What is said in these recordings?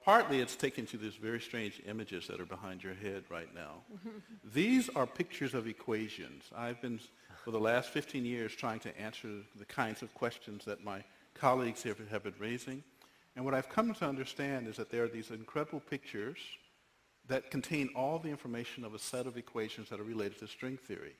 partly it's taken to these very strange images that are behind your head right now. These are pictures of equations. I've been, for the last 15 years, trying to answer the kinds of questions that my colleagues here have been raising. And what I've come to understand is that there are these incredible pictures that contain all the information of a set of equations that are related to string theory.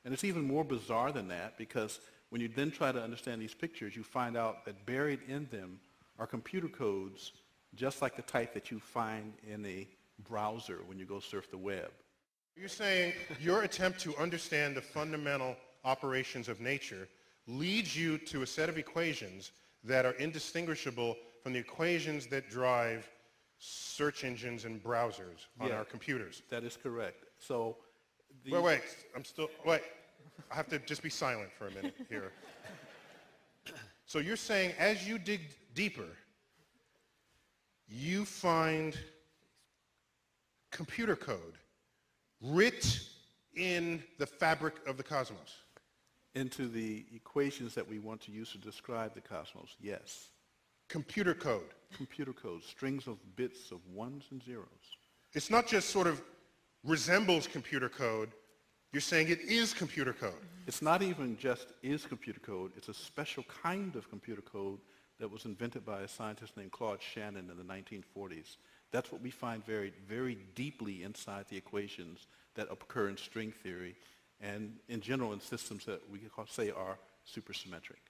And it's even more bizarre than that, because when you then try to understand these pictures, you find out that buried in them are computer codes just like the type that you find in a browser when you go surf the web. You're saying your attempt to understand the fundamental operations of nature leads you to a set of equations that are indistinguishable from the equations that drive search engines and browsers on our computers. That is correct. So wait, I have to just be silent for a minute here. So you're saying as you dig deeper, you find computer code writ in the fabric of the cosmos. Into the equations that we want to use to describe the cosmos, yes. Computer code. Computer code, strings of bits of ones and zeros. It's not just sort of resembles computer code. You're saying it is computer code. It's not even just is computer code. It's a special kind of computer code that was invented by a scientist named Claude Shannon in the 1940s. That's what we find very, very deeply inside the equations that occur in string theory and in general in systems that we say are supersymmetric.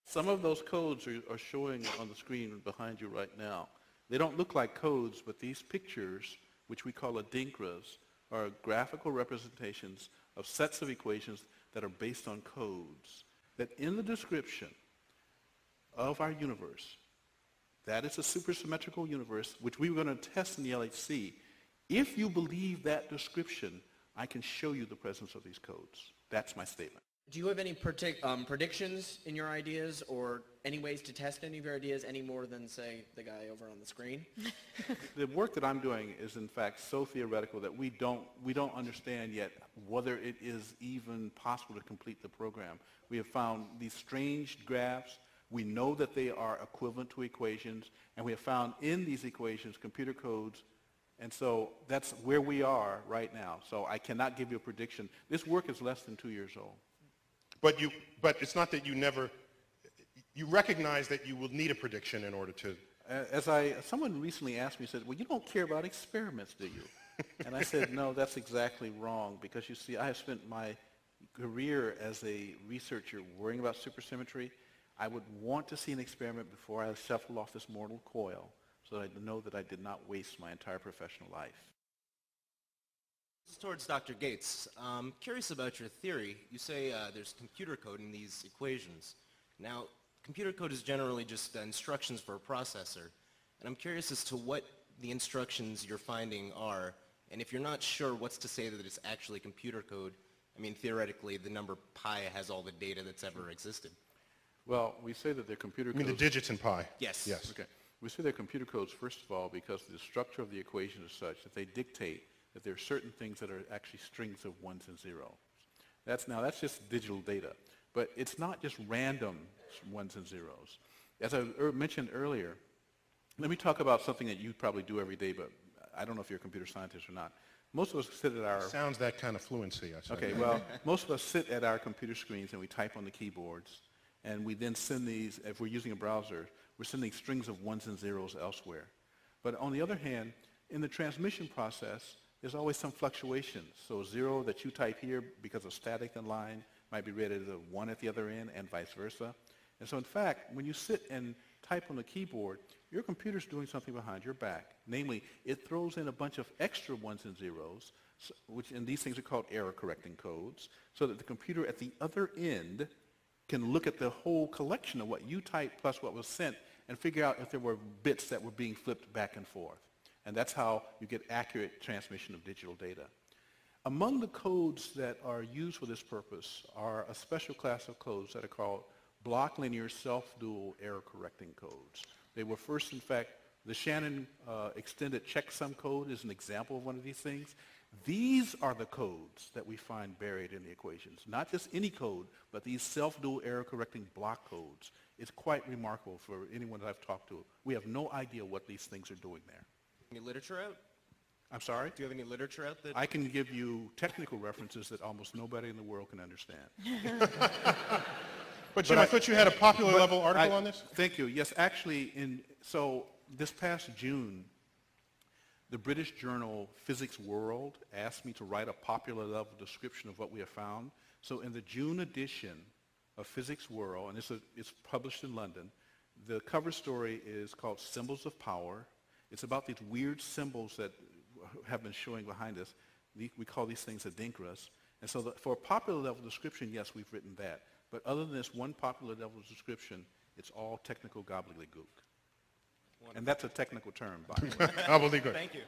Some of those codes are showing on the screen behind you right now. They don't look like codes, but these pictures, which we call adinkras, are graphical representations of sets of equations that are based on codes. That in the description of our universe, that is a supersymmetrical universe, which we were going to test in the LHC. If you believe that description, I can show you the presence of these codes. That's my statement. Do you have any predictions in your ideas or any ways to test any of your ideas any more than, say, the guy over on the screen? The work that I'm doing is, in fact, so theoretical that we don't understand yet whether it is even possible to complete the program. We have found these strange graphs. We know that they are equivalent to equations, and we have found in these equations computer codes. And so that's where we are right now. So I cannot give you a prediction. This work is less than 2 years old. But it's not that you recognize that you will need a prediction in order to. Someone recently asked me, said, well, you don't care about experiments, do you? And I said, no, that's exactly wrong, because you see, I have spent my career as a researcher worrying about supersymmetry. I would want to see an experiment before I shuffle off this mortal coil so that I know that I did not waste my entire professional life. This is towards Dr. Gates. I'm curious about your theory. You say there's computer code in these equations. Now, computer code is generally just instructions for a processor. And I'm curious as to what the instructions you're finding are. And if you're not sure what's to say that it's actually computer code, I mean, theoretically, the number pi has all the data that's ever existed. Well, we say that they're computer codes. You mean the digits in pi? Yes. Yes. Okay. We say they're computer codes, first of all, because the structure of the equation is such that they dictate that there are certain things that are actually strings of ones and zeros. That's just digital data. But it's not just random ones and zeros. As I mentioned earlier, let me talk about something that you probably do every day, but I don't know if you're a computer scientist or not. Most of us sit at our... Sounds that kind of fluency, I said. Okay, well, most of us sit at our computer screens and we type on the keyboards, and we then send these, if we're using a browser, we're sending strings of ones and zeros elsewhere. But on the other hand, in the transmission process, there's always some fluctuations. So a zero that you type here because of static in line might be read as a 1 at the other end and vice versa. And so in fact, when you sit and type on the keyboard, your computer's doing something behind your back. Namely, it throws in a bunch of extra ones and zeros, and these things are called error correcting codes, so that the computer at the other end can look at the whole collection of what you typed plus what was sent and figure out if there were bits that were being flipped back and forth. And that's how you get accurate transmission of digital data. Among the codes that are used for this purpose are a special class of codes that are called block linear self-dual error correcting codes. They were first, in fact, the Shannon extended checksum code is an example of one of these things. These are the codes that we find buried in the equations. Not just any code, but these self-dual error correcting block codes. It's quite remarkable for anyone that I've talked to. We have no idea what these things are doing there. Any literature out? I'm sorry? Do you have any literature out that? I can give you technical references that almost nobody in the world can understand. But Jim, I thought you had a popular But level article on this? Thank you. Yes, actually, so this past June, the British journal Physics World asked me to write a popular level description of what we have found. So in the June edition of Physics World, and it's published in London, the cover story is called Symbols of Power. It's about these weird symbols that have been showing behind us. We call these things adinkras. And so for a popular level description, yes, we've written that. But other than this one popular level description, it's all technical gobbledygook. And that's a technical term, by the way. Gobbledygook. Thank you.